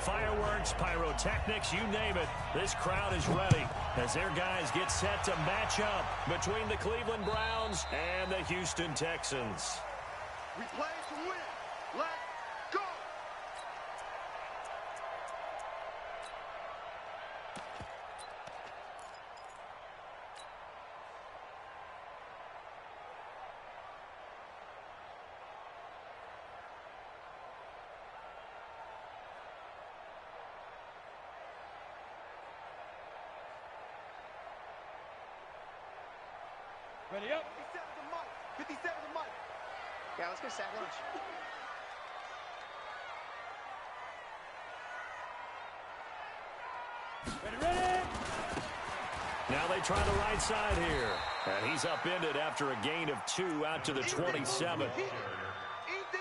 Fireworks, pyrotechnics, you name it, this crowd is ready as their guys get set to match up between the Cleveland Browns and the Houston Texans. We play to win. Let's go! Ready up. 57 to Mike. Yeah, let's go sack lunch. Ready. Now they try the right side here. And he's upended after a gain of 2 out to the 27.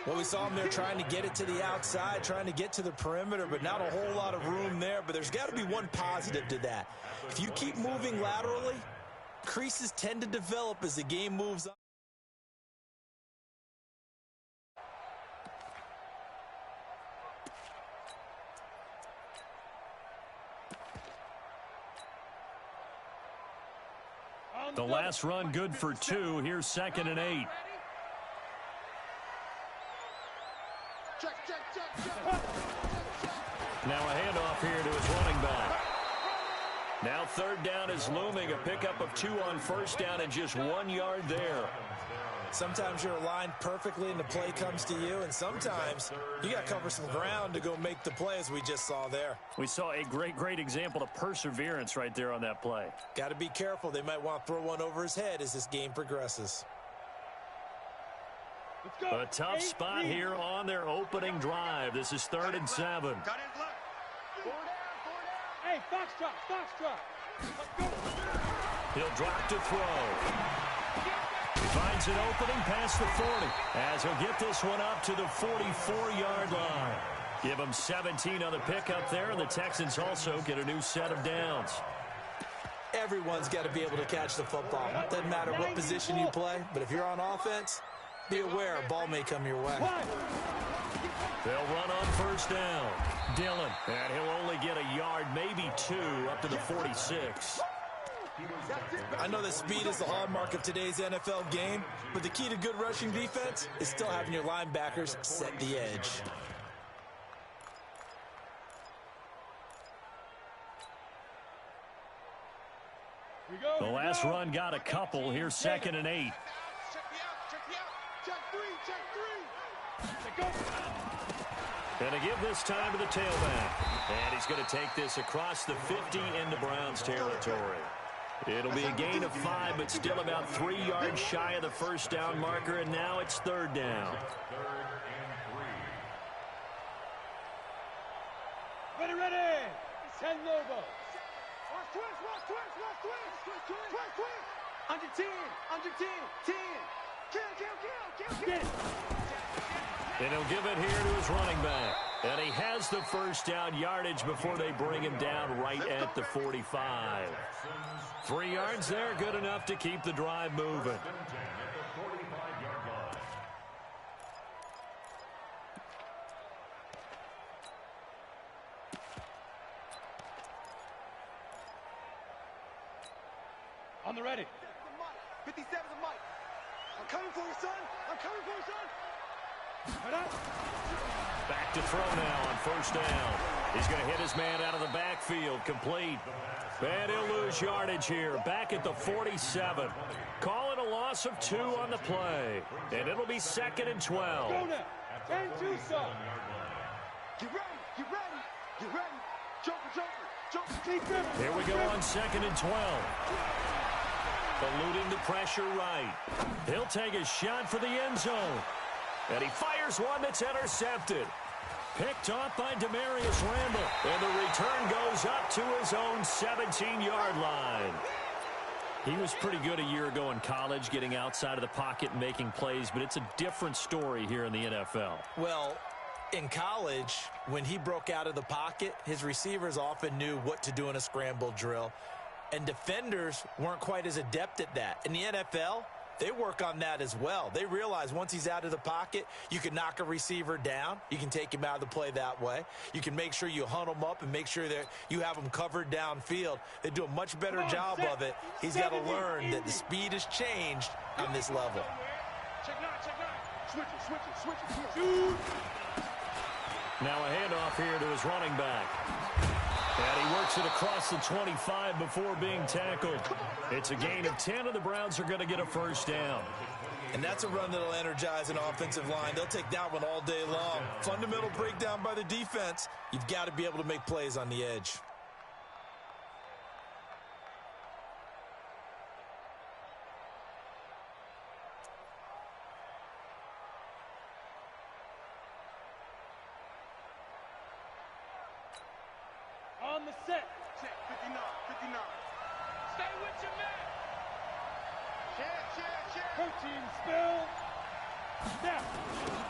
Well, we saw him there trying to get it to the outside, trying to get to the perimeter, but not a whole lot of room there. But there's got to be one positive to that. If you keep moving laterally, creases tend to develop as the game moves on. The last run good for 2. Here's 2nd and 8. Now a handoff here to his running back. Now 3rd down is looming. A pickup of 2 on 1st down and just 1 yard there. Sometimes you're aligned perfectly and the play comes to you, and sometimes you got to cover some ground to go make the play, as we just saw there. We saw a great example of perseverance right there on that play. Got to be careful. They might want to throw one over his head as this game progresses. Let's go. A tough spot here on their opening drive. This is 3rd and 7. Hey, Foxtrot. Let's go. He'll drop to throw. Finds an opening past the 40 as he'll get this one up to the 44-yard line. Give him 17 on the pickup there, and the Texans also get a new set of downs. Everyone's got to be able to catch the football. Doesn't matter what position you play, but if you're on offense, be aware a ball may come your way. They'll run on 1st down. Dillon, and he'll only get a yard, maybe 2, up to the 46. I know that speed is the hallmark of today's NFL game, but the key to good rushing defense is still having your linebackers set the edge. The last run got a couple. Here's 2nd and 8. And to give this time to the tailback. And he's going to take this across the 50 into Browns territory. It'll be a gain of 5, but still about 3 yards shy of the 1st down marker, and now it's 3rd down. Ready. Send Lobo. Under 10. 10. Kill. And he'll give it here to his running back. And he has the 1st down yardage before they bring him down right at the 45. 3 yards there, good enough to keep the drive moving. On the ready. 57 to Mike. I'm coming for you, son. Back to throw now on 1st down. He's going to hit his man out of the backfield, complete. And he'll lose yardage here, back at the 47. Call it a loss of 2 on the play. And it'll be 2nd and 12. Go now. 10-2, son. Get ready. Jumper. Here we go on 2nd and 12. Eluding the pressure right. He'll take a shot for the end zone. And he fires one that's intercepted. Picked off by Demarius Randall. And the return goes up to his own 17-yard line. He was pretty good a year ago in college, getting outside of the pocket and making plays, but it's a different story here in the NFL. Well, in college, when he broke out of the pocket, his receivers often knew what to do in a scramble drill. And defenders weren't quite as adept at that. In the NFL, they work on that as well. They realize once he's out of the pocket, you can knock a receiver down. You can take him out of the play that way. You can make sure you hunt him up and make sure that you have him covered downfield. They do a much better job of it. He's got to learn that the speed has changed on this level. Switch it. Now a handoff here to his running back. And he works it across the 25 before being tackled. It's a gain of 10, and the Browns are going to get a first down. And that's a run that'll energize an offensive line. They'll take that one all day long. Fundamental breakdown by the defense. You've got to be able to make plays on the edge. On the set. Check, 59. Stay with your man. Check. Protein spill. Snap.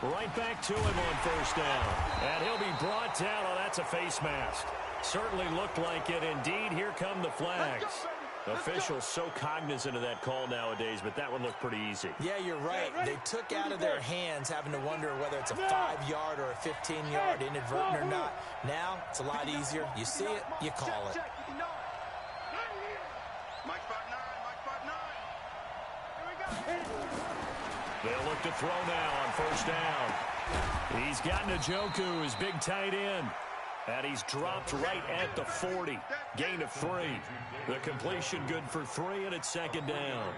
Right back to him on first down. And he'll be brought down. Oh, that's a face mask. Certainly looked like it. Indeed, here come the flags. Officials so cognizant of that call nowadays, but that one looked pretty easy. Yeah, you're right. They took out of their hands having to wonder whether it's a 5-yard or a 15-yard inadvertent or not. Now, it's a lot easier. You see it, you call it. Mike 5'9". Here we go. They'll look to throw now on first down. He's got Njoku, his big tight end. And he's dropped right at the 40. Gain of 3. The completion good for 3, and it's second down.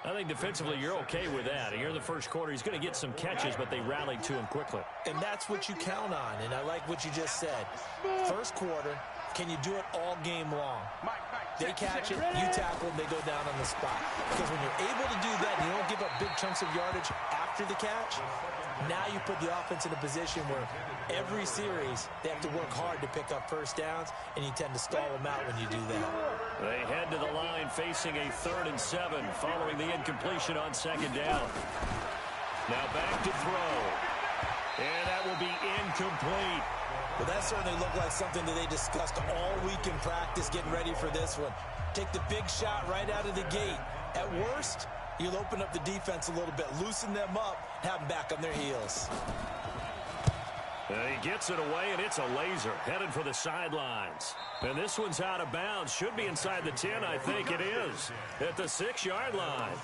I think defensively you're okay with that. Here in the first quarter, he's going to get some catches, but they rallied to him quickly. And that's what you count on, and I like what you just said. First quarter, can you do it all game long? They catch it, you tackle them, they go down on the spot. Because when you're able to do that and you don't give up big chunks of yardage after the catch, now you put the offense in a position where every series they have to work hard to pick up first downs, and you tend to stall them out when you do that. They head to the line facing a 3rd and 7 following the incompletion on second down. Now back to throw. And that will be incomplete. Well, that certainly looked like something that they discussed all week in practice getting ready for this one. Take the big shot right out of the gate. At worst, you'll open up the defense a little bit, loosen them up, have them back on their heels. He gets it away, and it's a laser headed for the sidelines. And this one's out of bounds. Should be inside the 10, I think it is, at the 6-yard line.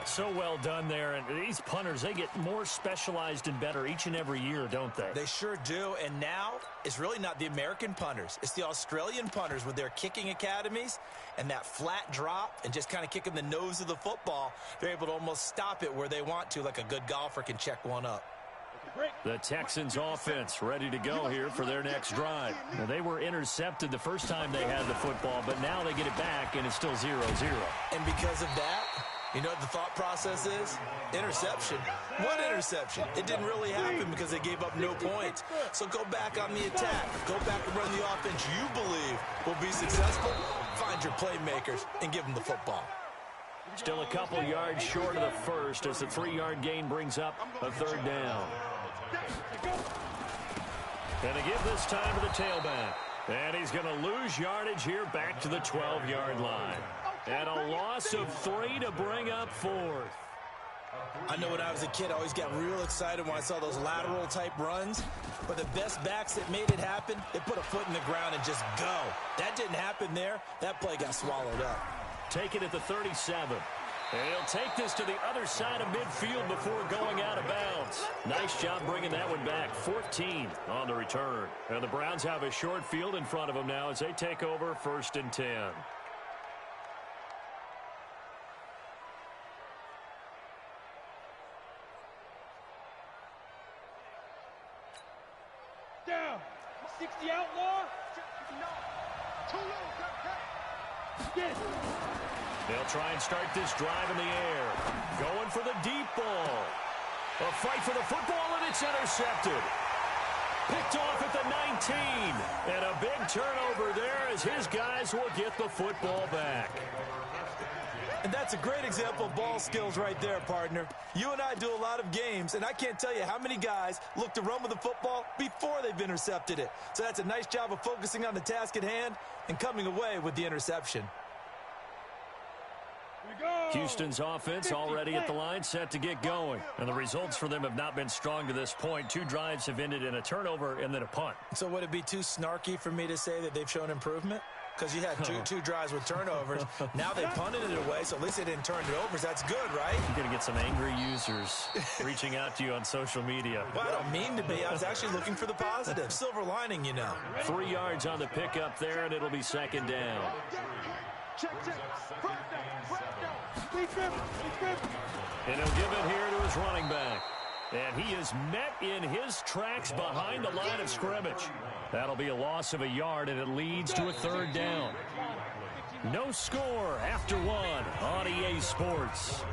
So well done there. And these punters, they get more specialized and better each and every year, don't they? They sure do. And now it's really not the American punters. It's the Australian punters with their kicking academies and that flat drop and just kind of kicking the nose of the football. They're able to almost stop it where they want to, like a good golfer can check one up. The Texans offense ready to go here for their next drive. Now, they were intercepted the first time they had the football, but now they get it back, and it's still 0-0. And because of that, you know what the thought process is? Interception. One interception. It didn't really happen because they gave up no points. So go back on the attack. Go back and run the offense you believe will be successful. Find your playmakers and give them the football. Still a couple yards short of the first as the 3-yard gain brings up a 3rd down. And they give this time to the tailback. And he's going to lose yardage here back to the 12-yard line. And a loss of 3 to bring up 4th. I know when I was a kid, I always got real excited when I saw those lateral-type runs. But the best backs that made it happen, they put a foot in the ground and just go. That didn't happen there. That play got swallowed up. Take it at the 37. And he'll take this to the other side of midfield before going out of bounds. Nice job bringing that one back. 14 on the return. And the Browns have a short field in front of them now as they take over 1st and 10. Down. 60 outlaw. Too low. Get it. They'll try and start this drive in the air. Going for the deep ball. A fight for the football, and it's intercepted. Picked off at the 19. And a big turnover there as his guys will get the football back. And that's a great example of ball skills right there, partner. You and I do a lot of games, and I can't tell you how many guys look to run with the football before they've intercepted it. So that's a nice job of focusing on the task at hand and coming away with the interception. Here we Houston's offense already at the line, set to get going. And the results for them have not been strong to this point. 2 drives have ended in a turnover and then a punt. So would it be too snarky for me to say that they've shown improvement? Because you had two drives with turnovers. Now they punted it away, so at least they didn't turn it over. So that's good, right? You're going to get some angry users reaching out to you on social media. Well, I don't mean to be. I was actually looking for the positive. Silver lining, you know. 3 yards on the pickup there, and it'll be second down. Check. And he'll give it here to his running back. And he is met in his tracks behind the line of scrimmage. That'll be a loss of a yard, and it leads to a 3rd down. No score after 1 on EA Sports.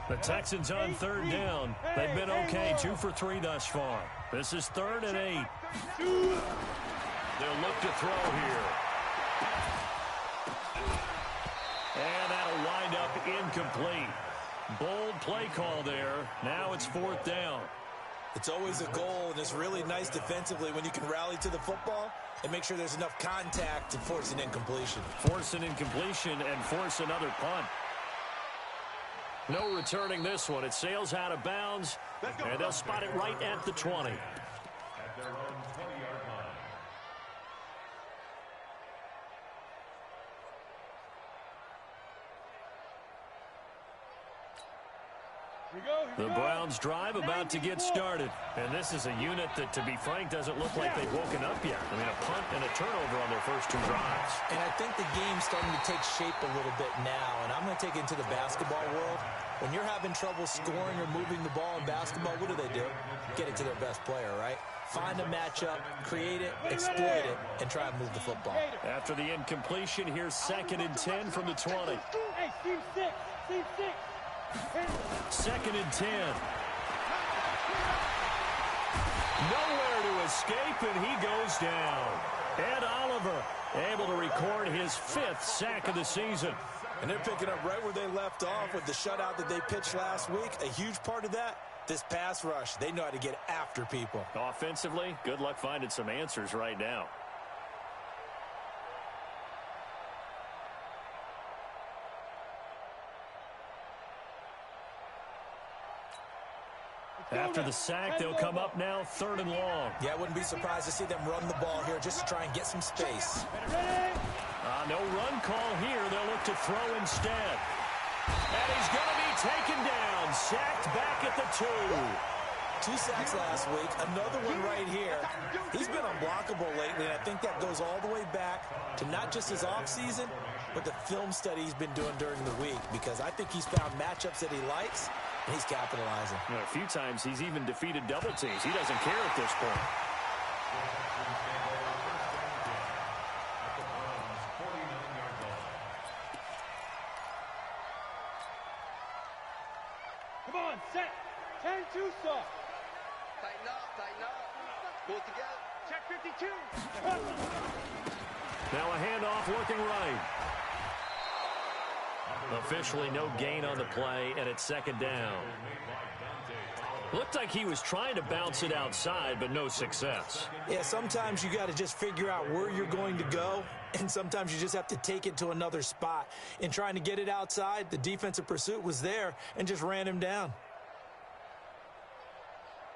The Texans on 3rd down. They've been okay, 2 for 3 thus far. This is 3rd and 8. They'll look to throw here. And that'll wind up incomplete. Bold play call there. Now it's 4th down. It's always a goal, and it's really nice defensively when you can rally to the football and make sure there's enough contact to force an incompletion. Force an incompletion and force another punt. No returning this one. It sails out of bounds, and they'll spot it right at the 20. The Browns drive about to get started. And this is a unit that, to be frank, doesn't look like they've woken up yet. I mean, a punt and a turnover on their first 2 drives. And I think the game's starting to take shape a little bit now. And I'm going to take it into the basketball world. When you're having trouble scoring or moving the ball in basketball, what do? Get it to their best player, right? Find a matchup, create it, exploit it, and try and move the football. After the incompletion, here's 2nd and 10 from the 20. Hey, team 6. 2nd and 10. Nowhere to escape, and he goes down. Ed Oliver able to record his 5th sack of the season. And they're picking up right where they left off with the shutout that they pitched last week. A huge part of that, this pass rush. They know how to get after people. Offensively, good luck finding some answers right now. After the sack, they'll come up now 3rd and long. Yeah, I wouldn't be surprised to see them run the ball here just to try and get some space. No run call here. They'll look to throw instead. And he's going to be taken down. Sacked back at the 2. 2 sacks last week. Another one right here. He's been unblockable lately, and I think that goes all the way back to not just his offseason, but the film study he's been doing during the week, because I think he's found matchups that he likes, and he's capitalizing. You know, a few times he's even defeated double teams. He doesn't care at this point. Come on, set. 10-2 soft. Tighten up. Pull it together. Check 52. Now a handoff working right. Officially no gain on the play, and it's 2nd down. Looked like he was trying to bounce it outside, but no success. Yeah, sometimes you got to just figure out where you're going to go, and sometimes you just have to take it to another spot. In trying to get it outside, the defensive pursuit was there and just ran him down.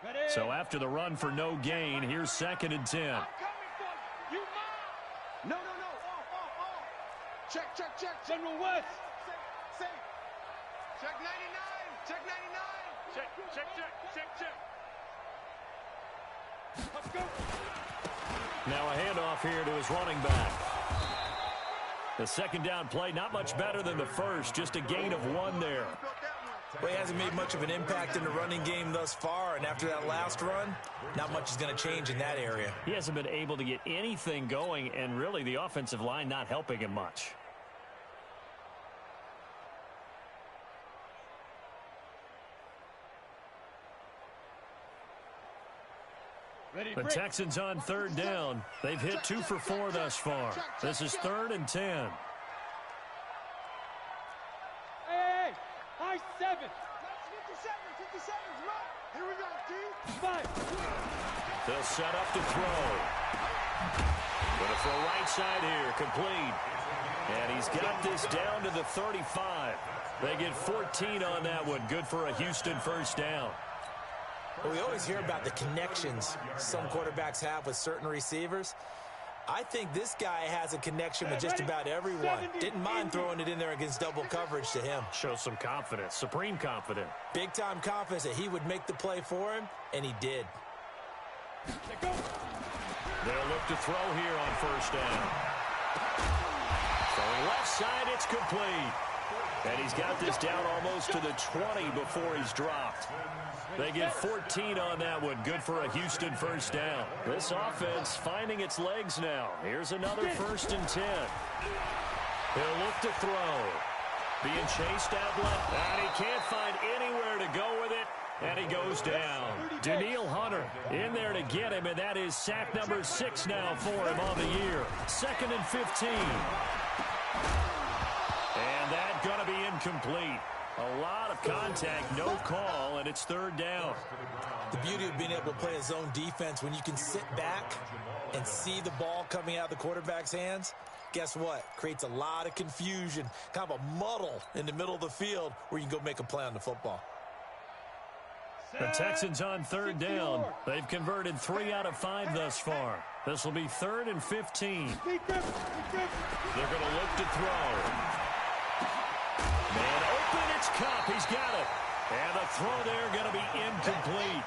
Ready? So after the run for no gain, here's 2nd and 10. I'm coming for you. You mine. No. Off. Check. General West. Safe. Check 99. Check 99. Check. Let's go. Now a handoff here to his running back. The 2nd down play, not much better than the first, just a gain of 1 there. Well, he hasn't made much of an impact in the running game thus far, and after that last run, not much is going to change in that area. He hasn't been able to get anything going, and really the offensive line not helping him much. The Texans on 3rd down. They've hit 2 for 4 thus far. This is 3rd and 10. Hey, high 7. 50 seconds, run. Here we go, Keith. 5. They'll set up to throw. Going to throw right side here, complete. And he's got this down to the 35. They get 14 on that one. Good for a Houston first down. Well, we always hear about the connections some quarterbacks have with certain receivers. I think this guy has a connection with just about everyone. Didn't mind throwing it in there against double coverage to him. Shows some confidence, supreme confidence. Big-time confidence that he would make the play for him, and he did. They'll look to throw here on first down. Throwing left side, it's complete. And he's got this down almost to the 20 before he's dropped. They get 14 on that one. Good for a Houston first down. This offense finding its legs now. Here's another 1st and 10. He'll look to throw. Being chased out left. And he can't find anywhere to go with it. And he goes down. Danielle Hunter in there to get him, and that is sack number 6 now for him on the year. 2nd and 15. And that's going to be incomplete. A lot of contact, no call, and it's 3rd down. The beauty of being able to play a zone defense when you can sit back and see the ball coming out of the quarterback's hands, guess what? Creates a lot of confusion, kind of a muddle in the middle of the field where you can go make a play on the football. The Texans on 3rd down. They've converted 3 out of 5 thus far. This will be 3rd and 15. They're going to look to throw. Man open, it's Cup. He's got it. And the throw there going to be incomplete.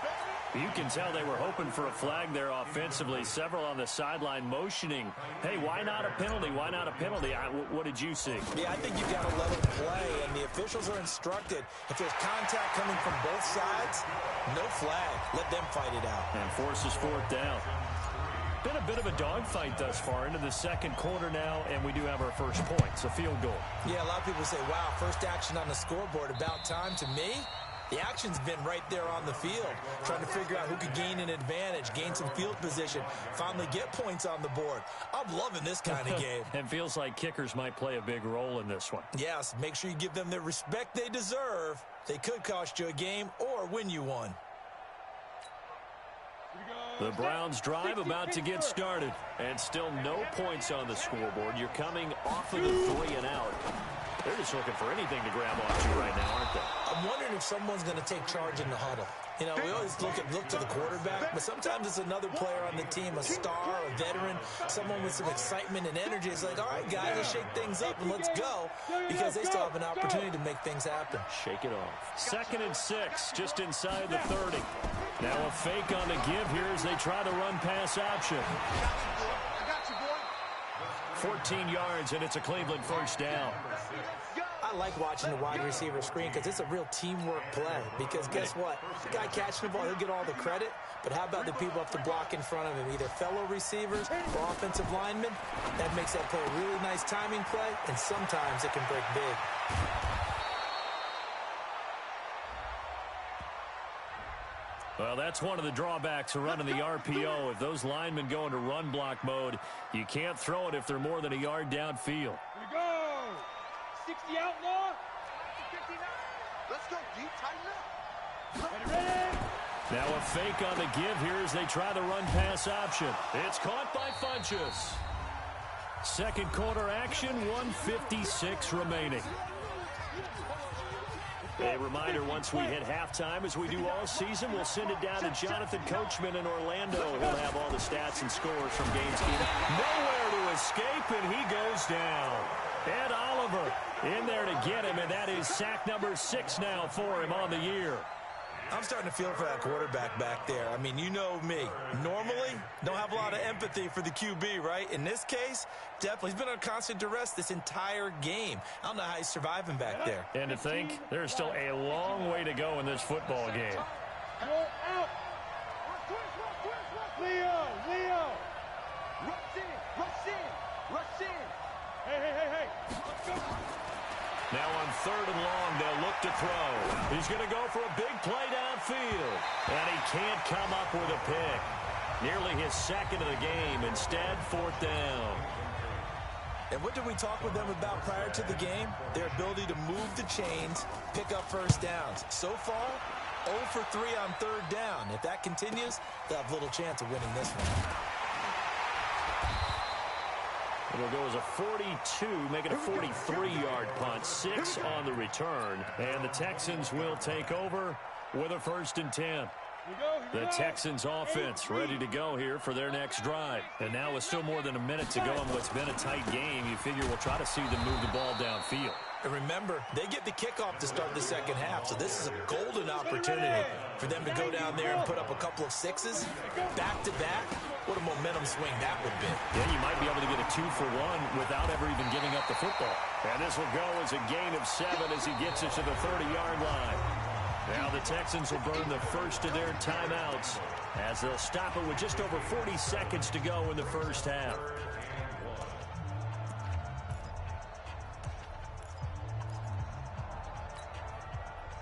You can tell they were hoping for a flag there offensively. Several on the sideline motioning. Hey, why not a penalty? Why not a penalty? What did you see? Yeah, I think you got to let them play, and the officials are instructed. If there's contact coming from both sides, no flag. Let them fight it out. And forces 4th down. Been a bit of a dogfight thus far into the 2nd quarter now, and we do have our first points, a field goal. Yeah, a lot of people say, wow, first action on the scoreboard, about time. To me, the action's been right there on the field, trying to figure out who could gain an advantage, gain some field position, finally get points on the board. I'm loving this kind of game. And feels like kickers might play a big role in this one. Yes, make sure you give them the respect they deserve. They could cost you a game or win you one. The Browns drive about to get started, and still no points on the scoreboard. You're coming off of the 3 and out. They're just looking for anything to grab onto right now, aren't they? I'm wondering if someone's going to take charge in the huddle. You know, we always look to the quarterback, but sometimes it's another player on the team, a star, a veteran, someone with some excitement and energy. It's like, all right, guys, let's shake things up and let's go, because they still have an opportunity to make things happen. Shake it off. 2nd and 6, just inside the 30. Now a fake on the give here as they try the run-pass option. 14 yards, and it's a Cleveland first down. I like watching the wide receiver screen because it's a real teamwork play. Because guess what? The guy catching the ball, he'll get all the credit. But how about the people up the block in front of him, either fellow receivers or offensive linemen? That makes that play a really nice timing play, and sometimes it can break big. Well, that's one of the drawbacks of running the RPO. If those linemen go into run block mode, you can't throw it if they're more than a yard downfield. Here we go. 60 outlaw. 59. Let's go, deep, tighten up. Ready. Now a fake on the give here as they try the run-pass option. It's caught by Funchess. 2nd quarter action, 1:56 remaining. A reminder, once we hit halftime, as we do all season, we'll send it down to Jonathan Coachman in Orlando. He'll have all the stats and scores from games. Nowhere to escape, and he goes down. Ed Oliver in there to get him, and that is sack number 6 now for him on the year. I'm starting to feel for that quarterback back there. I mean, you know me. Normally, don't have a lot of empathy for the QB, right? In this case, definitely. He's been under constant duress this entire game. I don't know how he's surviving back there. And to think, there's still a long way to go in this football game. Go out. Leo. Rush in. Hey. Let's go. Now on 3rd and long, they'll look to throw. He's going to go for a big play downfield. And he can't come up with a pick. Nearly his 2nd of the game. Instead, 4th down. And what did we talk with them about prior to the game? Their ability to move the chains, pick up first downs. So far, 0 for 3 on third down. If that continues, they'll have little chance of winning this one. It'll go as a 42, make it a 43-yard punt. 6 on the return. And the Texans will take over with a 1st and 10. The Texans offense ready to go here for their next drive. And now with still more than a minute to go in what's been a tight game, you figure we'll try to see them move the ball downfield. And remember, they get the kickoff to start the second half, so this is a golden opportunity for them to go down there and put up a couple of sixes back-to-back. What a momentum swing that would be. Yeah, you might be able to get a 2-for-1 without ever even giving up the football. And this will go as a gain of 7 as he gets it to the 30-yard line. Now the Texans will burn the first of their timeouts as they'll stop it with just over 40 seconds to go in the first half.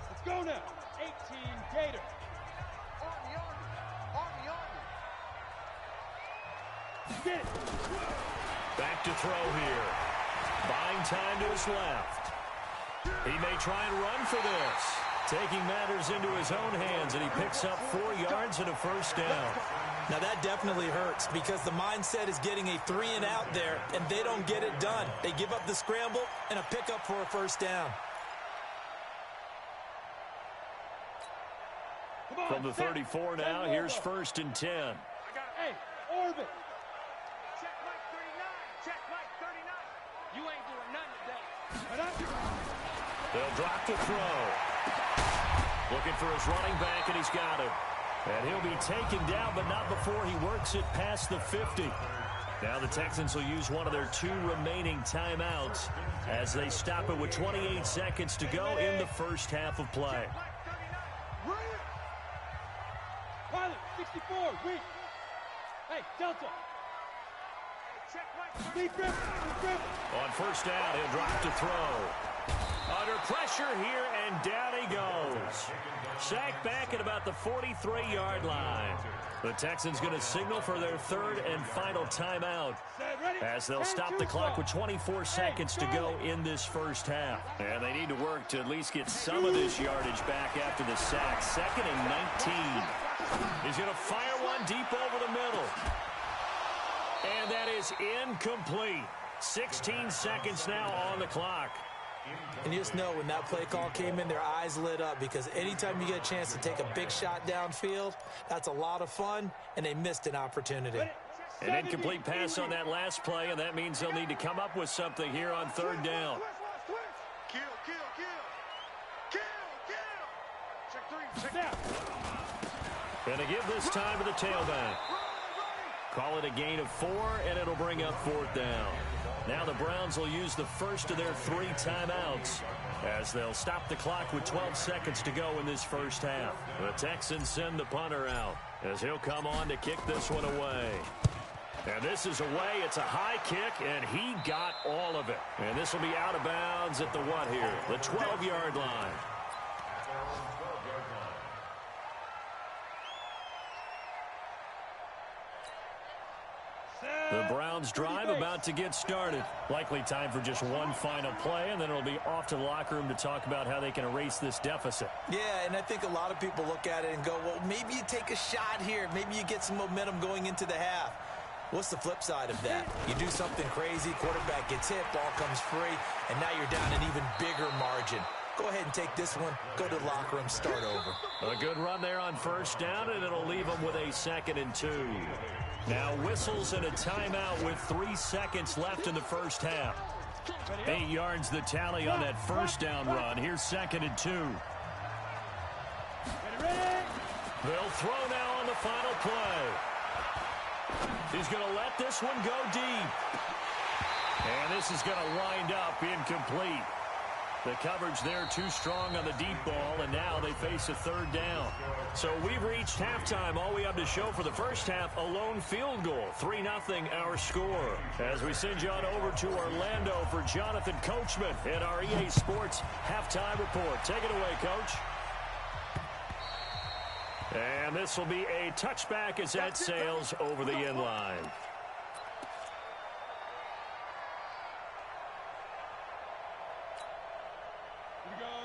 Let's go now. 18 Gator. Get it. Back to throw here. Buying time to his left. He may try and run for this. Taking matters into his own hands, and he picks up 4 yards and a 1st down. Now that definitely hurts because the mindset is getting a 3-and-out there, and they don't get it done. They give up the scramble and a pickup for a 1st down. From the 34 now, here's 1st and 10. Hey, Orbit. Check Mike 39. Check Mike 39. You ain't doing nothing today. They'll drop the throw. Looking for his running back, and he's got it. And he'll be taken down, but not before he works it past the 50. Now the Texans will use one of their 2 remaining timeouts as they stop it with 28 seconds to go in the first half of play. Pilot, 64, weak. Hey, Delta. Check Mike 39. Deep grip, deep grip. On 1st down, he'll drop to throw. Under pressure here, and down he goes. Sacked back at about the 43-yard line. The Texans going to signal for their 3rd and final timeout as they'll stop the clock with 24 seconds to go in this first half. And they need to work to at least get some of this yardage back after the sack. 2nd and 19. He's going to fire one deep over the middle. And that is incomplete. 16 seconds now on the clock. And you just know when that play call came in, their eyes lit up because anytime you get a chance to take a big shot downfield, that's a lot of fun, and they missed an opportunity. An incomplete pass on that last play, and that means they'll need to come up with something here on 3rd down. Kill. Check 3. Check Now. Going to give this time to the tailback. Call it a gain of 4, and it'll bring up 4th down. Now the Browns will use the first of their 3 timeouts as they'll stop the clock with 12 seconds to go in this first half. The Texans send the punter out as he'll come on to kick this one away. And this is away. It's a high kick, and he got all of it. And this will be out of bounds at the what here? The 12-yard line. The Browns drive about to get started. Likely time for just one final play, and then it'll be off to the locker room to talk about how they can erase this deficit. Yeah, and I think a lot of people look at it and go, well, maybe you take a shot here. Maybe you get some momentum going into the half. What's the flip side of that? You do something crazy, quarterback gets hit, ball comes free, and now you're down an even bigger margin. Go ahead and take this one, go to the locker room, start over. A good run there on 1st down, and it'll leave them with a 2nd and 2. Now whistles and a timeout with 3 seconds left in the first half. 8 yards the tally on that 1st down run. Here's 2nd and 2. They'll throw now on the final play. He's going to let this one go deep. And this is going to wind up incomplete. The coverage there too strong on the deep ball, and now they face a 3rd down. So we've reached halftime. All we have to show for the first half, a lone field goal. 3-0 our score. As we send you on over to Orlando for Jonathan Coachman in our EA Sports halftime report. Take it away, Coach. And this will be a touchback as that sails over the end line.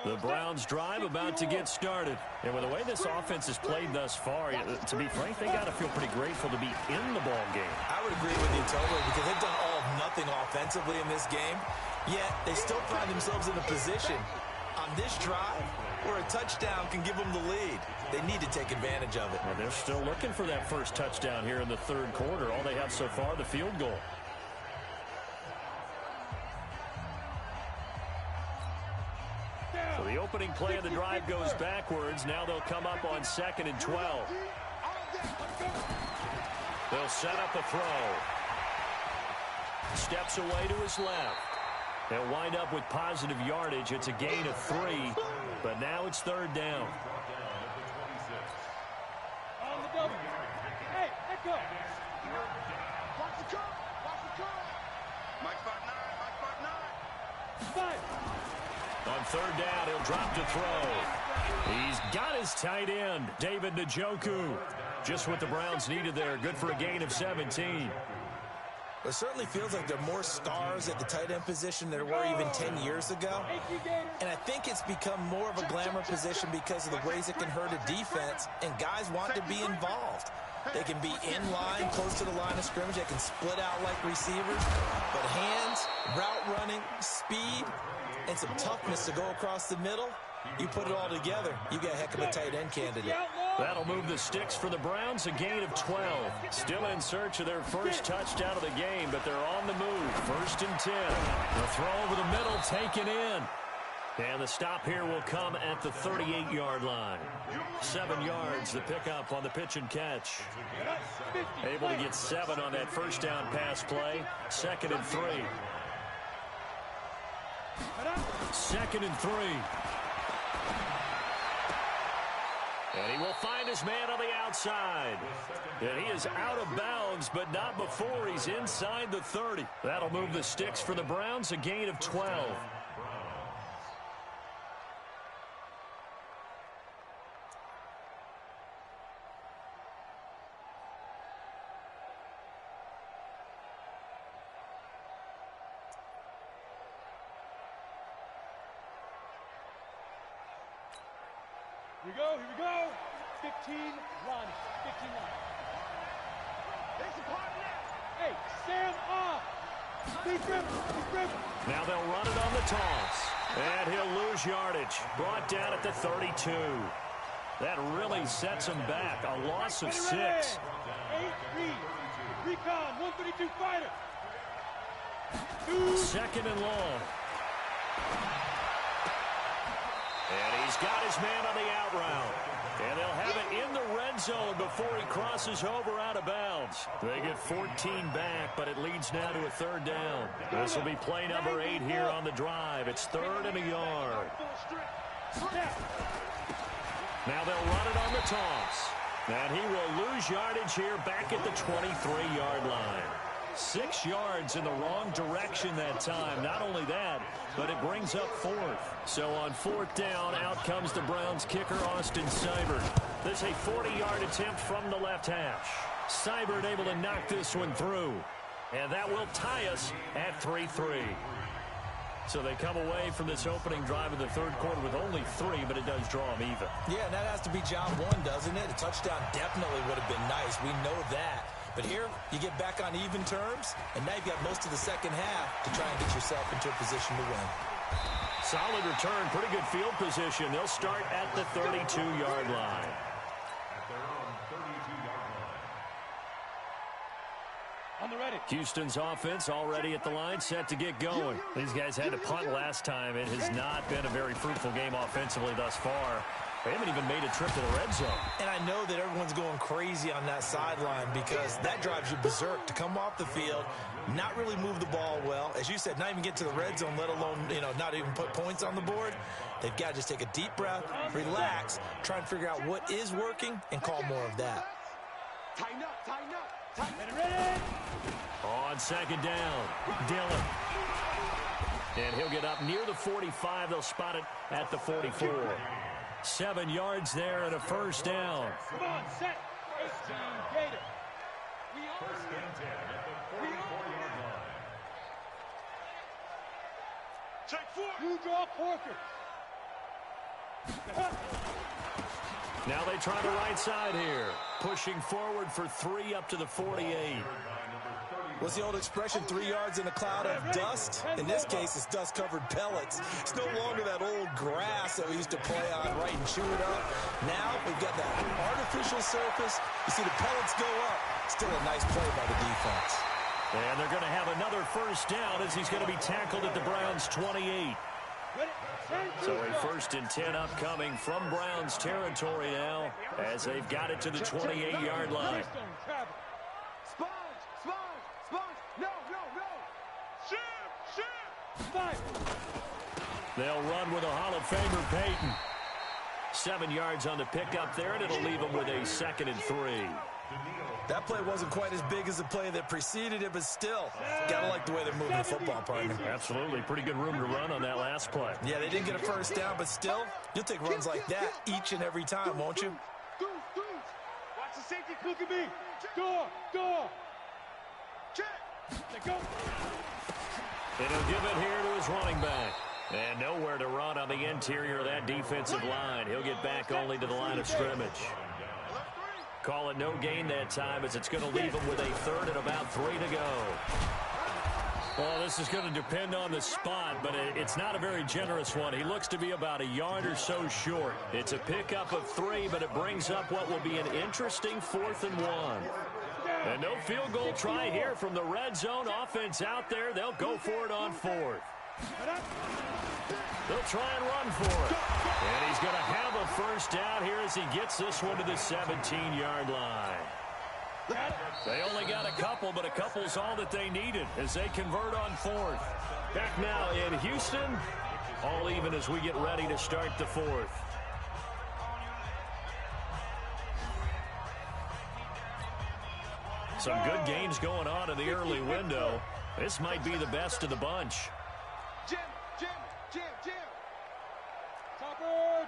The Browns drive about to get started. And with the way this offense has played thus far, to be frank, they got to feel pretty grateful to be in the ball game. I would agree with you totally because they've done all of nothing offensively in this game, yet they still find themselves in a position on this drive where a touchdown can give them the lead. They need to take advantage of it. Well, they're still looking for that first touchdown here in the third quarter. All they have so far, the field goal. So the opening play of the drive goes backwards. Now they'll come up on 2nd and 12. They'll set up a throw. Steps away to his left. They'll wind up with positive yardage. It's a gain of 3, but now it's 3rd down. On the double. Hey, let go. Watch the curl. Watch the curl. Mike 5'9", Mike 5'9". Five. On 3rd down, he'll drop to throw. He's got his tight end, David Njoku. Just what the Browns needed there. Good for a gain of 17. It certainly feels like there are more stars at the tight end position than there were even 10 years ago. And I think it's become more of a glamour position because of the ways it can hurt a defense, and guys want to be involved. They can be in line, close to the line of scrimmage. They can split out like receivers. But hands, route running, speed, and some toughness to go across the middle, you put it all together, you got a heck of a tight end candidate. That'll move the sticks for the Browns, a gain of 12. Still in search of their first touchdown of the game, but they're on the move. 1st and 10. The throw over the middle, taken in. And the stop here will come at the 38-yard line. 7 yards, the pickup on the pitch and catch. Able to get 7 on that first down pass play. 2nd and 3. 2nd and 3. And he will find his man on the outside. And he is out of bounds, but not before he's inside the 30. That'll move the sticks for the Browns, a gain of 12. Here we go, here we go. 15, Ronnie. 15 line. There's a part now. Hey, Sam off. Please grip. Now they'll run it on the toss. And he'll lose yardage. Brought down at the 32. That really sets him back. A loss of 6. 8 read. Recon, 132 fighter. 2nd and long. And he's got his man on the out route. And they'll have it in the red zone before he crosses over out of bounds. They get 14 back, but it leads now to a 3rd down. This will be play number 8 here on the drive. It's 3rd and a yard. Now they'll run it on the toss. And he will lose yardage here back at the 23-yard line. 6 yards in the wrong direction that time. Not only that, but it brings up 4th. So on 4th down, out comes the Browns kicker, Austin Seibert. This is a 40-yard attempt from the left hash. Seibert able to knock this one through. And that will tie us at 3-3. So they come away from this opening drive in the 3rd quarter with only 3, but it does draw them even. Yeah, and that has to be job 1, doesn't it? A touchdown definitely would have been nice. We know that. But here, you get back on even terms, and now you've got most of the second half to try and get yourself into a position to win. Solid return, pretty good field position. They'll start at the 32-yard line. On the ready. Houston's offense already at the line, set to get going. These guys had to punt last time. It has not been a very fruitful game offensively thus far. They haven't even made a trip to the red zone. And I know that everyone's going crazy on that sideline because that drives you berserk to come off the field, not really move the ball well. As you said, not even get to the red zone, let alone, not even put points on the board. They've got to just take a deep breath, relax, try and figure out what is working, and call more of that. Tighten up, tighten up. Ready. On 2nd down, Dillon. And he'll get up near the 45. They'll spot it at the 44. 7 yards there and a 1st down. Come on, set. 18, Gator. We are. 1st and 10 at the 44-yard line. Check 4. You draw Porker. Now they try the right side here. Pushing forward for 3 up to the 48. What's the old expression, 3 yards in a cloud of dust? In this case, it's dust-covered pellets. It's no longer that old grass that we used to play on, right, and chew it up. Now we've got that artificial surface. You see the pellets go up. Still a nice play by the defense. And they're going to have another first down as he's going to be tackled at the Browns' 28. So a 1st and 10 upcoming from Browns territory now as they've got it to the 28-yard line. They'll run with a Hall of Famer, Peyton. 7 yards on the pickup there, and it'll leave them with a 2nd and 3. That play wasn't quite as big as the play that preceded it, but still, gotta like the way they're moving the football, partner. Absolutely. Pretty good room to run on that last play. Yeah, they didn't get a first down, but still, you'll take runs like that each and every time, won't you? Watch the safety, look at me. Door. Check. Go. And he'll give it here to his running back. And nowhere to run on the interior of that defensive line. He'll get back only to the line of scrimmage. Call it no gain that time as it's going to leave him with a 3rd and about 3 to go. Well, this is going to depend on the spot, but it's not a very generous one. He looks to be about a yard or so short. It's a pickup of 3, but it brings up what will be an interesting 4th and 1. And no field goal try here from the red zone offense out there. They'll go for it on 4th. They'll try and run for it. And he's going to have a first down here as he gets this one to the 17-yard line. They only got a couple, but a couple's all that they needed as they convert on 4th. Back now in Houston, all even as we get ready to start the 4th. Some good games going on in the early window. This might be the best of the bunch. Jim.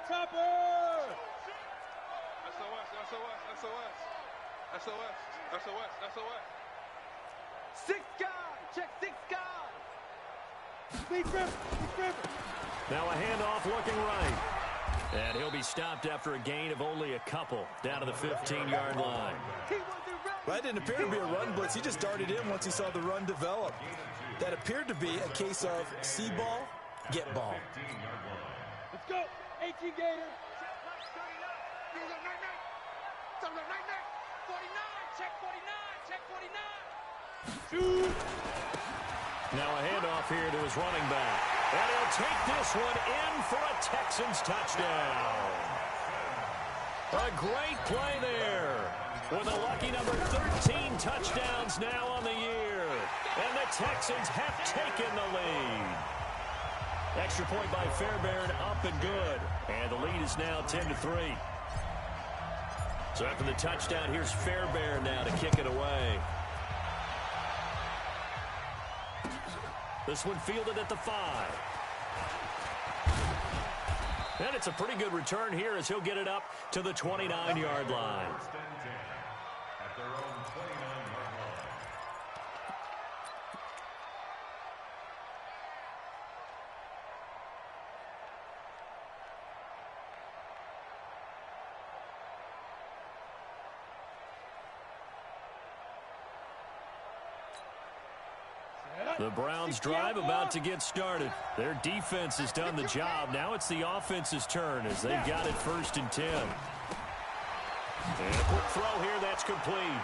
Topper. SOS. 6 guy. Check 6 guy. Big rip. Now a handoff looking right. And he'll be stopped after a gain of only a couple down to the 15-yard line. Well, that didn't appear to be a run blitz. He just darted in once he saw the run develop. That appeared to be a case of see ball, get ball. Let's go. 18 Gator. 49. Shoot. Now a handoff here to his running back. And he'll take this one in for a Texans touchdown. A great play there. With a lucky number 13 touchdowns now on the year. And the Texans have taken the lead. Extra point by Fairbairn, up and good. And the lead is now 10-3. So after the touchdown, here's Fairbairn now to kick it away. This one fielded at the 5. And it's a pretty good return here as he'll get it up to the 29-yard line. At their own 29-yard line. The Browns drive about to get started. Their defense has done the job. Now it's the offense's turn as they've got it 1st and 10. And a quick throw here that's complete.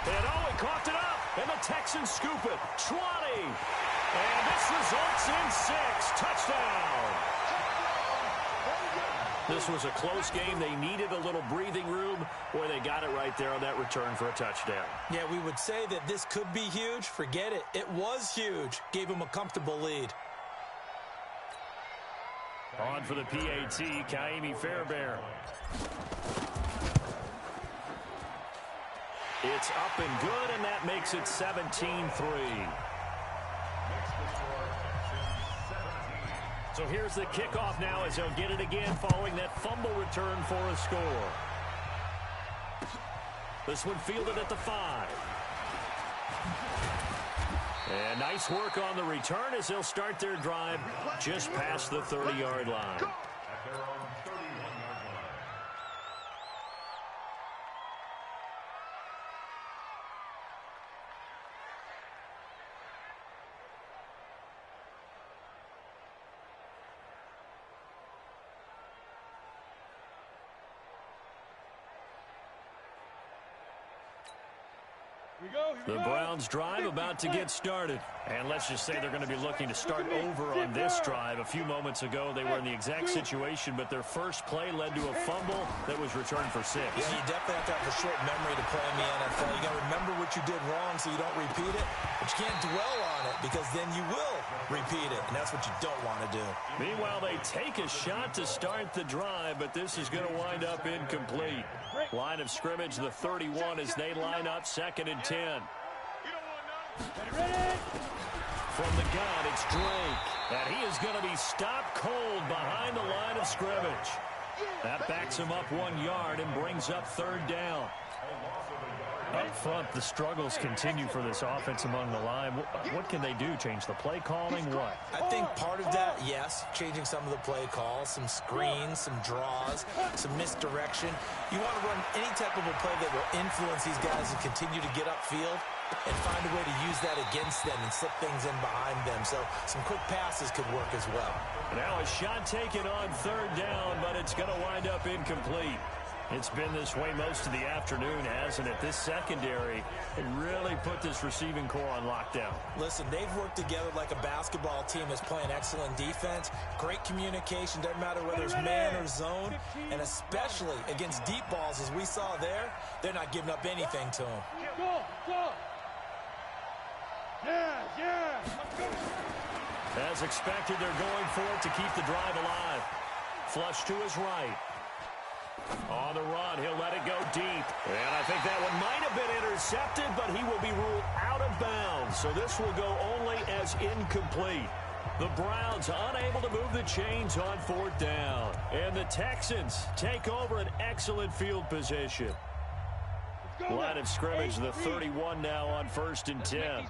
And he coughed it up. And the Texans scoop it. 20. And this results in 6. Touchdown. This was a close game. They needed a little breathing room. Boy, they got it right there on that return for a touchdown. Yeah, we would say that this could be huge. Forget it. It was huge. Gave them a comfortable lead. On for the PAT, Kaimi Fairbairn. It's up and good, and that makes it 17-3. So here's the kickoff now as they'll get it again following that fumble return for a score. This one fielded at the 5. And nice work on the return as they'll start their drive just past the 30-yard line. At their own 31. The Browns drive about to get started. And let's just say they're going to be looking to start over on this drive. A few moments ago, they were in the exact situation, but their first play led to a fumble that was returned for 6. Yeah, you definitely have to have a short memory to play in the NFL. You got to remember what you did wrong so you don't repeat it, but you can't dwell on it because then you will repeat it, and that's what you don't want to do. Meanwhile, they take a shot to start the drive, but this is going to wind up incomplete. Line of scrimmage, the 31 as they line up 2nd and 10. From the gun, it's Drake. And he is going to be stopped cold behind the line of scrimmage. That backs him up 1 yard and brings up 3rd down. Up front, the struggles continue for this offense among the line. What can they do? Change the play calling? What? I think part of that, yes, changing some of the play calls, some screens, some draws, some misdirection. You want to run any type of a play that will influence these guys and continue to get upfield and find a way to use that against them and slip things in behind them. So some quick passes could work as well. Now a shot taken on 3rd down, but it's going to wind up incomplete. It's been this way most of the afternoon, hasn't it? This secondary really put this receiving core on lockdown. Listen, they've worked together like a basketball team that's playing excellent defense. Great communication, doesn't matter whether it's man or zone. And especially against deep balls, as we saw there, they're not giving up anything to them. Go, go. Yeah. As expected, they're going for it to keep the drive alive. Flush to his right. On the run, he'll let it go deep. And I think that one might have been intercepted, but he will be ruled out of bounds. So this will go only as incomplete. The Browns unable to move the chains on 4th down. And the Texans take over an excellent field position. Line of scrimmage, the 31 now on 1st and 10.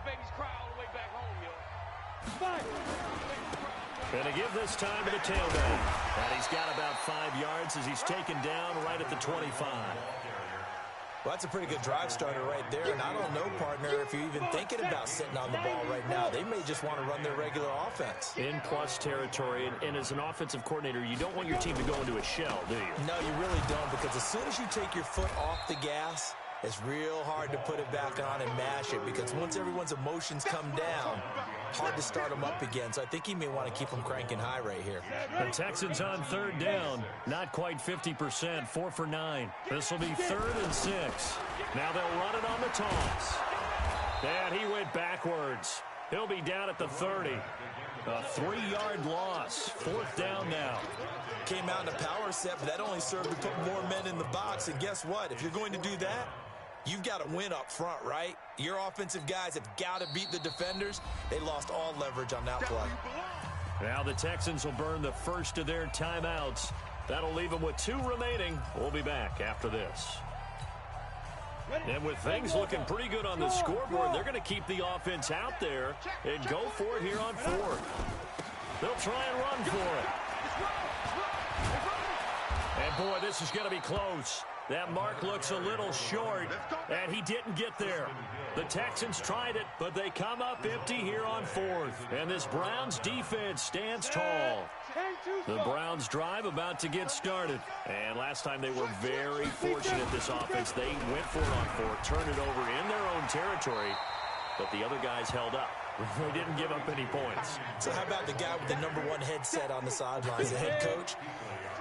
Going to give this time to the tailback. And he's got about 5 yards as he's taken down right at the 25. Well, that's a pretty good drive starter right there. And I don't know, partner, if you're even thinking about sitting on the ball right now. They may just want to run their regular offense. In plus territory, and as an offensive coordinator, you don't want your team to go into a shell, do you? No, you really don't, because as soon as you take your foot off the gas, it's real hard to put it back on and mash it, because once everyone's emotions come down, hard to start them up again. So I think he may want to keep them cranking high right here. The Texans on 3rd down. Not quite 50%. 4 for 9. This will be 3rd and 6. Now they'll run it on the toss. And he went backwards. He'll be down at the 30. A 3-yard loss. 4th down now. Came out in a power set, but that only served to put more men in the box. And guess what? If you're going to do that, you've got to win up front, right? Your offensive guys have got to beat the defenders. They lost all leverage on that play. Now the Texans will burn the first of their timeouts. That'll leave them with 2 remaining. We'll be back after this. And with things looking pretty good on the scoreboard, they're going to keep the offense out there and go for it here on 4th. They'll try and run for it. And boy, this is going to be close. That mark looks a little short, and he didn't get there. The Texans tried it, but they come up empty here on 4th. And this Browns defense stands tall. The Browns drive about to get started. And last time they were very fortunate, this offense. They went for it on 4th, turned it over in their own territory, but the other guys held up. They didn't give up any points. So how about the guy with the #1 headset on the sidelines, the head coach?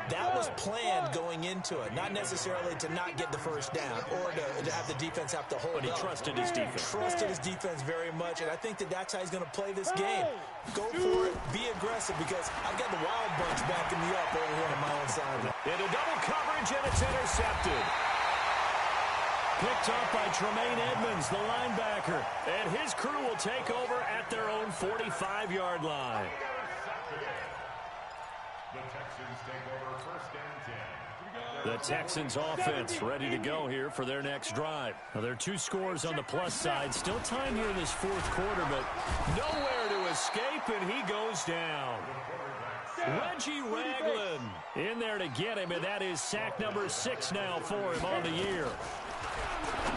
That was planned going into it, not necessarily to not get the first down or to have the defense have to hold up. But he trusted his defense. Trusted his defense very much, and I think that's how he's going to play this game. Go for it, be aggressive, because I've got the Wild Bunch backing me up over here on my own side. Into double coverage, and it's intercepted. Picked up by Tremaine Edmonds, the linebacker, and his crew will take over at their own 45-yard line. The Texans take over 1st and 10. The Texans offense ready to go here for their next drive. Now, there are 2 scores on the plus side. Still time here in this 4th quarter, but nowhere to escape, and he goes down. Reggie Ragland in there to get him, and that is sack number 6 now for him on the year.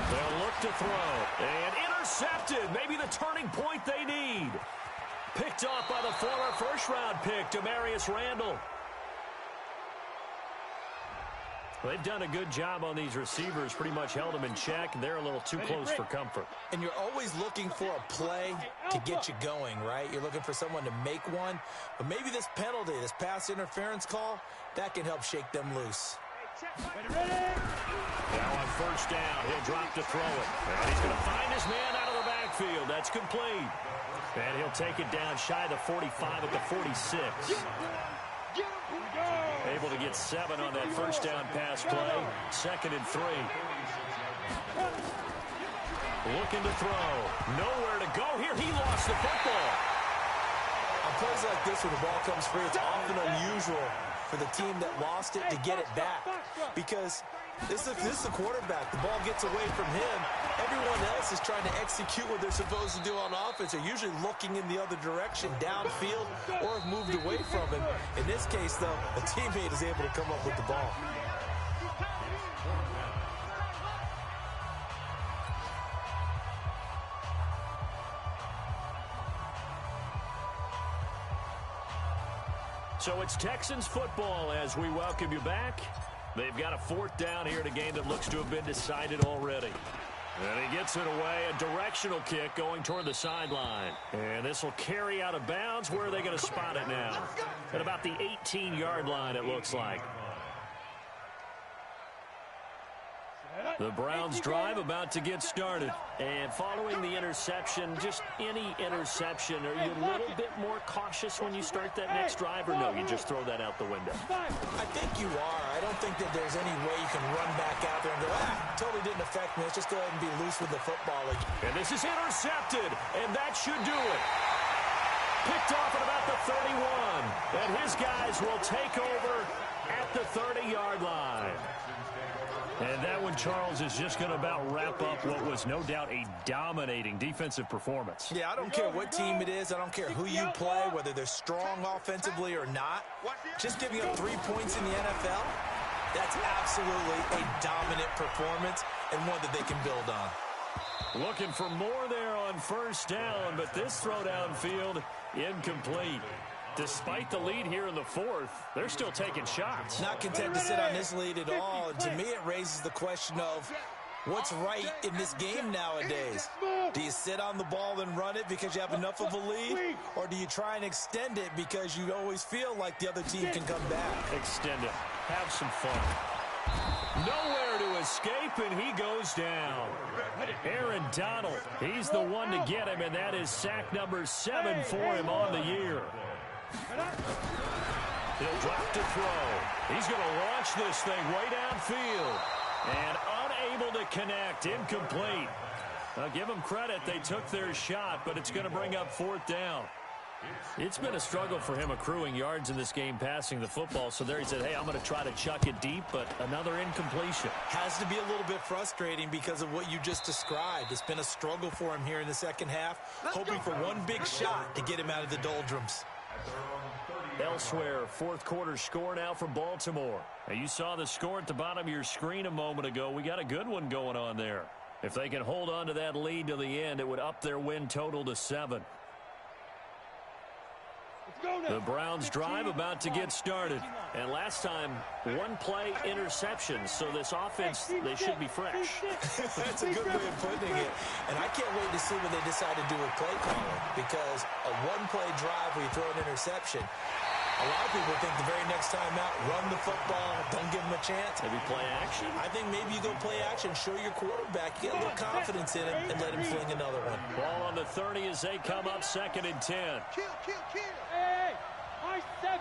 They'll look to throw, and intercepted. Maybe the turning point they need. Picked off by the former first-round pick, Demarius Randall. They've done a good job on these receivers, pretty much held them in check. They're a little too close for comfort. And you're always looking for a play to get you going, right? You're looking for someone to make one. But maybe this penalty, this pass interference call, that can help shake them loose. Now on first down, he'll drop to throw it. And he's going to find his man out of the backfield. That's complete. And he'll take it down shy of the 45 at the 46. Able to get 7 on that first down pass play. 2nd and 3. Looking to throw. Nowhere to go here. He lost the football. On plays like this when the ball comes free, it's often unusual for the team that lost it to get it back. Because this is the quarterback. The ball gets away from him. Everyone else is trying to execute what they're supposed to do on offense. They're usually looking in the other direction, downfield, or have moved away from him. In this case, though, a teammate is able to come up with the ball. So it's Texans football as we welcome you back. They've got a 4th down here in a game that looks to have been decided already. And he gets it away, a directional kick going toward the sideline. And this will carry out of bounds. Where are they going to spot it now? At about the 18-yard line, it looks like. The Browns drive about to get started. And following the interception, just any interception, are you a little bit more cautious when you start that next drive, or no, you just throw that out the window? I think you are. I don't think that there's any way you can run back out there and go, totally didn't affect me. Let's just go ahead and be loose with the football. And this is intercepted, and that should do it. Picked off at about the 31. And his guys will take over at the 30-yard line. And that one, Charles, is just going to about wrap up what was no doubt a dominating defensive performance. Yeah, I don't care what team it is. I don't care who you play, whether they're strong offensively or not. Just giving up 3 points in the NFL, that's absolutely a dominant performance and one that they can build on. Looking for more there on first down, but this throw downfield incomplete. Despite the lead here in the 4th, they're still taking shots. Not content to sit on this lead at all. And to me, it raises the question of what's right in this game nowadays. Do you sit on the ball and run it because you have enough of a lead? Or do you try and extend it because you always feel like the other team can come back? Extend it. Have some fun. Nowhere to escape, and he goes down. Aaron Donald, he's the one to get him, and that is sack number 7 for him on the year. He'll drop to throw. He's going to launch this thing way downfield. And unable to connect. Incomplete. Now, give them credit. They took their shot, but it's going to bring up 4th down. It's been a struggle for him accruing yards in this game passing the football. So there he said, hey, I'm going to try to chuck it deep, but another incompletion. Has to be a little bit frustrating because of what you just described. It's been a struggle for him here in the second half, hoping for one big shot to get him out of the doldrums. Elsewhere, 4th quarter score now for Baltimore. Now, you saw the score at the bottom of your screen a moment ago. We got a good one going on there. If they can hold on to that lead to the end, it would up their win total to 7. The Browns drive about to get started. And last time, 1-play interception. So this offense, they should be fresh. That's a good way of putting it. And I can't wait to see what they decide to do with play calling. Because a 1-play drive where you throw an interception, a lot of people think the very next time out, run the football, don't give them a chance. Maybe play action? I think maybe you go play action, show your quarterback, get a little confidence in him, and let him fling another one. Ball on the 30 as they come up 2nd and 10. Kill. Hey, high 7.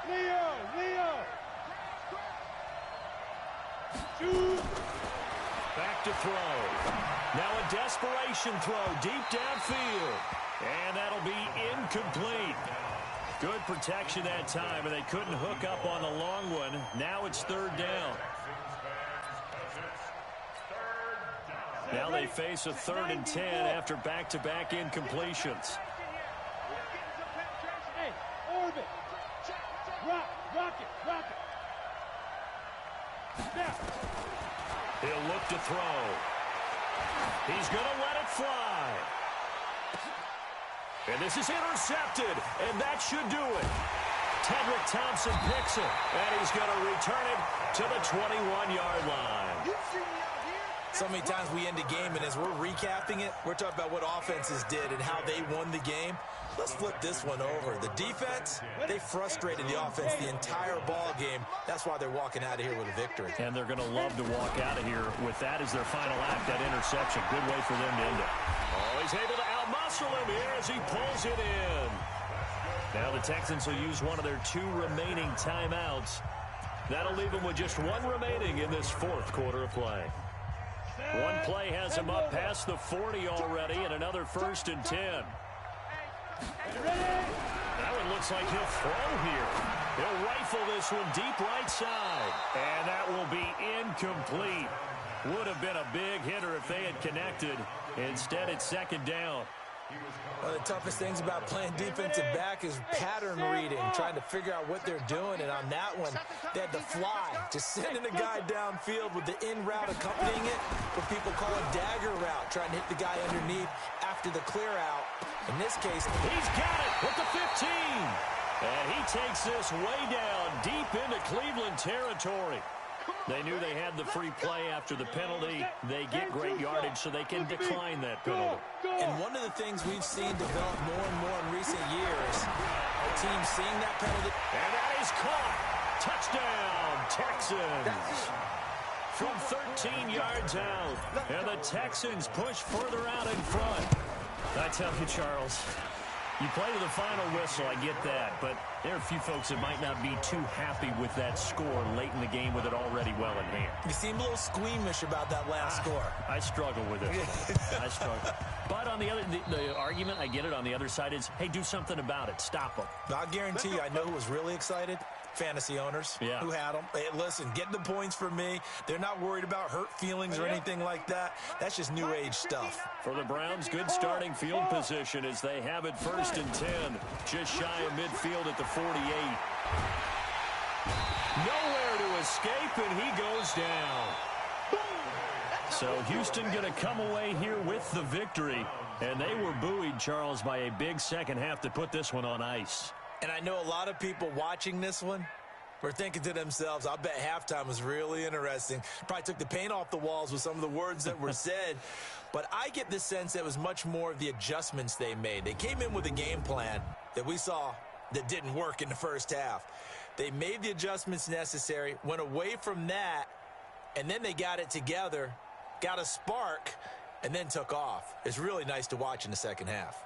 Leo. Shoot. Back to throw. Now a desperation throw deep downfield. And that'll be incomplete. Good protection that time, and they couldn't hook up on the long one. Now it's 3rd down. Now they face a 3rd and 10 after back-to-back incompletions. Hey, orbit. Rock it. Snap. He'll look to throw. He's going to let it fly. And this is intercepted, and that should do it. Tedrick Thompson picks it, and he's going to return it to the 21-yard line. So many times we end a game, and as we're recapping it, we're talking about what offenses did and how they won the game. Let's flip this one over. The defense, they frustrated the offense the entire ball game. That's why they're walking out of here with a victory. And they're going to love to walk out of here with that as their final act, that interception. Good way for them to end it. Oh, he's able to outmuscle him here as he pulls it in. Now the Texans will use one of their 2 remaining timeouts. That'll leave them with just 1 remaining in this 4th quarter of play. One play has him up past the 40 already, and another 1st and 10. That one looks like he'll throw here. He'll rifle this one deep right side. And that will be incomplete. Would have been a big hitter if they had connected. Instead, it's 2nd down. One of the toughest things about playing defensive back is pattern reading, trying to figure out what they're doing. And on that one, they had to fly, just sending a guy downfield with the in route accompanying it, what people call a dagger route, trying to hit the guy underneath after the clear out. In this case, he's got it with the 15. And he takes this way down deep into Cleveland territory. They knew they had the free play after the penalty. They get great yardage so they can decline that penalty. And one of the things we've seen develop more and more in recent years, teams seeing that penalty. And that is caught. Touchdown, Texans. From 13 yards out. And the Texans push further out in front. I tell you, Charles, you play to the final whistle, I get that, but there are a few folks that might not be too happy with that score late in the game with it already well in hand. You seem a little squeamish about that last score. I struggle with it. I struggle. But on the other, the argument, I get it, on the other side is, hey, do something about it. Stop them. I'll guarantee you, I know who was really excited. Fantasy owners who had them. Hey, listen, get the points for me. They're not worried about hurt feelings or anything like that. That's just new age stuff. For the Browns, good starting field position as they have it 1st and 10. Just shy of midfield at the 48. Nowhere to escape, and he goes down. So Houston going to come away here with the victory. And they were buoyed, Charles, by a big second half to put this one on ice. And I know a lot of people watching this one were thinking to themselves, I bet halftime was really interesting. Probably took the paint off the walls with some of the words that were said. But I get the sense that it was much more of the adjustments they made. They came in with a game plan that we saw that didn't work in the first half. They made the adjustments necessary, went away from that, and then they got it together, got a spark, and then took off. It's really nice to watch in the second half.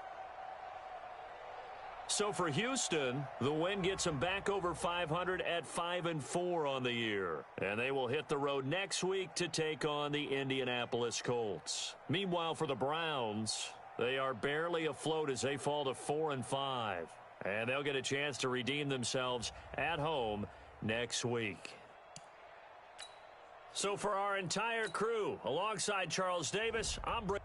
So for Houston, the win gets them back over 500 at 5-4 on the year. And they will hit the road next week to take on the Indianapolis Colts. Meanwhile, for the Browns, they are barely afloat as they fall to 4-5. And they'll get a chance to redeem themselves at home next week. So for our entire crew, alongside Charles Davis, I'm Brady.